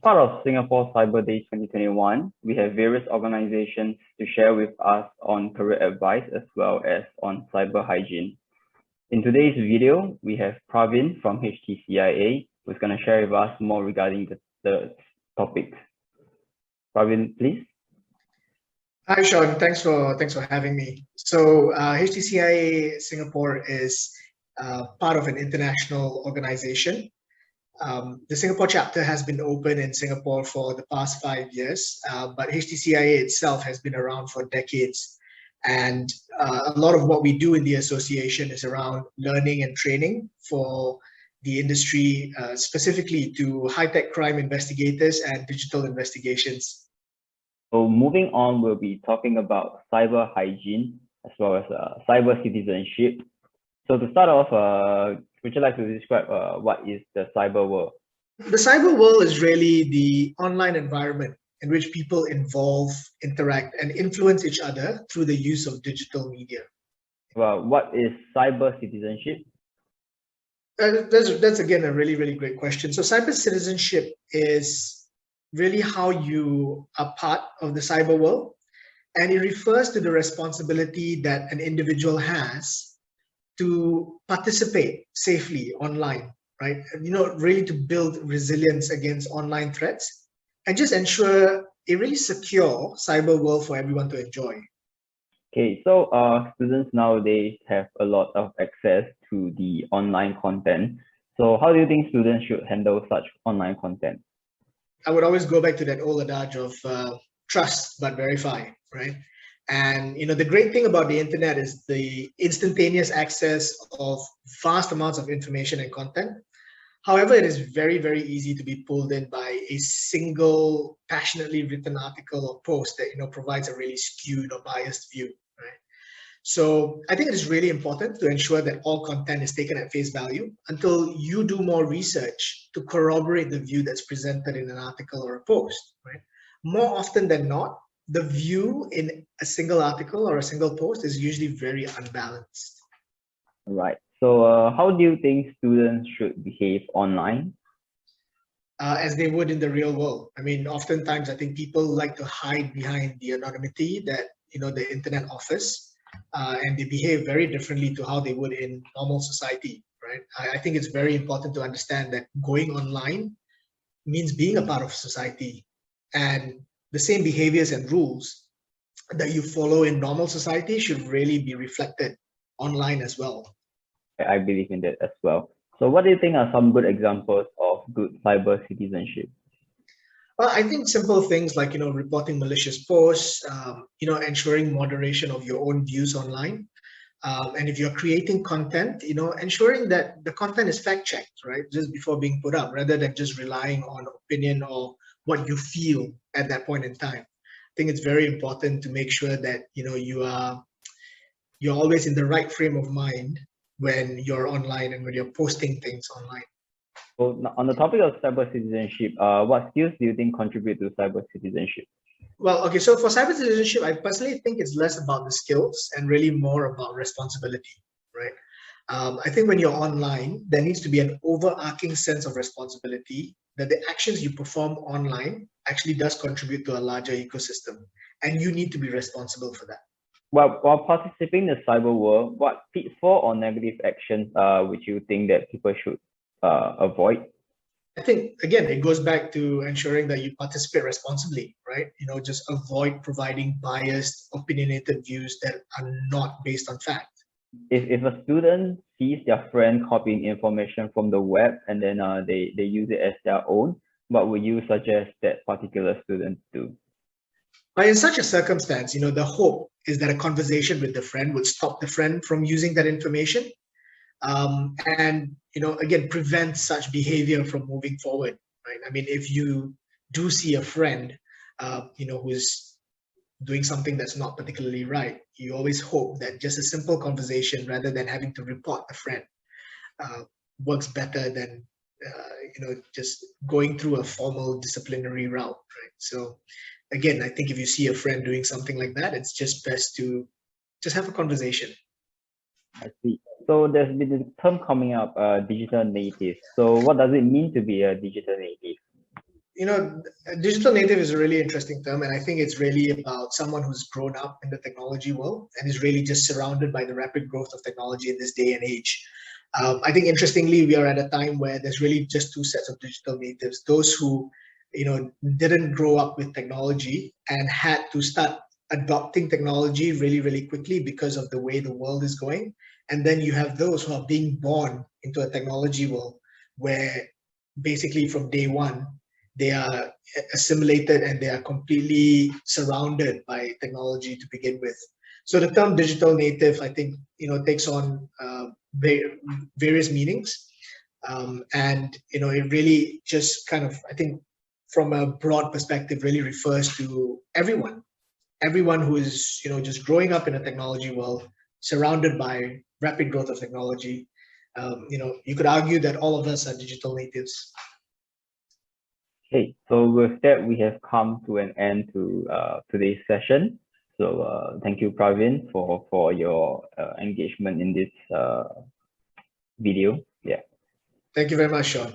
part of Singapore Cyber Day 2021, we have various organizations to share with us on career advice as well as on cyber hygiene. In today's video, we have Pravin from HTCIA, who's going to share with us more regarding the topic. Pravin, please. Hi, Sean. Thanks for having me. So HTCIA Singapore is part of an international organization. The Singapore chapter has been open in Singapore for the past 5 years, but HTCIA itself has been around for decades. And a lot of what we do in the association is around learning and training for the industry, specifically to high-tech crime investigators and digital investigations. So moving on, we'll be talking about cyber hygiene as well as cyber citizenship. So to start off, would you like to describe what is the cyber world? The cyber world is really the online environment in which people involve, interact, and influence each other through the use of digital media. Well, what is cyber citizenship? That's again a really great question. So cyber citizenship is really how you are part of the cyber world, and it refers to the responsibility that an individual has to participate safely online, right? Really to build resilience against online threats and just ensure a really secure cyber world for everyone to enjoy. Okay, so students nowadays have a lot of access to the online content. So how do you think students should handle such online content? I would always go back to that old adage of trust but verify, right? And the great thing about the internet is the instantaneous access of vast amounts of information and content. However, it is very easy to be pulled in by a single passionately written article or post that provides a really skewed or biased view, right? So I think it is really important to ensure that all content is taken at face value until you do more research to corroborate the view that's presented in an article or a post, right? More often than not, the view in a single article or a single post is usually very unbalanced. Right. So how do you think students should behave online? As they would in the real world. I mean, oftentimes I think people like to hide behind the anonymity that the internet offers, and they behave very differently to how they would in normal society, right? I think it's very important to understand that going online means being a part of society, and the same behaviors and rules that you follow in normal society should really be reflected online as well. I believe in that as well. So what do you think are some good examples of good cyber citizenship? Well, I think simple things like, reporting malicious posts, ensuring moderation of your own views online. And if you're creating content, ensuring that the content is fact-checked, right? Just before being put up, rather than just relying on opinion or what you feel at that point in time. I think it's very important to make sure that, you're always in the right frame of mind when you're online and when you're posting things online. So on the topic of cyber citizenship, what skills do you think contribute to cyber citizenship? Well, okay, so for cyber citizenship, I personally think it's less about the skills and really more about responsibility, right? I think when you're online, there needs to be an overarching sense of responsibility that the actions you perform online actually does contribute to a larger ecosystem, and you need to be responsible for that. Well, while participating in the cyber world, what pitfall or negative actions would you think that people should avoid? I think, again, it goes back to ensuring that you participate responsibly, right? Just avoid providing biased, opinionated views that are not based on fact. If a student sees their friend copying information from the web and then they use it as their own, what would you suggest that particular student do? But in such a circumstance, the hope is that a conversation with the friend would stop the friend from using that information, and again, prevent such behavior from moving forward, right? I mean, if you do see a friend who's doing something that's not particularly right, you always hope that just a simple conversation rather than having to report the friend works better than just going through a formal disciplinary route, right? So again, I think if you see a friend doing something like that, it's just best to just have a conversation. I see. So there's been a term coming up, digital native. So what does it mean to be a digital native? digital native is a really interesting term, and I think it's really about someone who's grown up in the technology world and is really just surrounded by the rapid growth of technology in this day and age. I think interestingly, we are at a time where there's really just two sets of digital natives: those who, didn't grow up with technology and had to start adopting technology really, really quickly because of the way the world is going. And then you have those who are being born into a technology world where basically from day one, they are assimilated and they are completely surrounded by technology to begin with. So the term digital native, I think, takes on various meanings. And, it really just kind of, I think, from a broad perspective, really refers to everyone who is, just growing up in a technology world, surrounded by rapid growth of technology. You could argue that all of us are digital natives. Okay, so with that, we have come to an end to today's session. So thank you, Pravin, for your engagement in this video. Yeah. Thank you very much, Sean.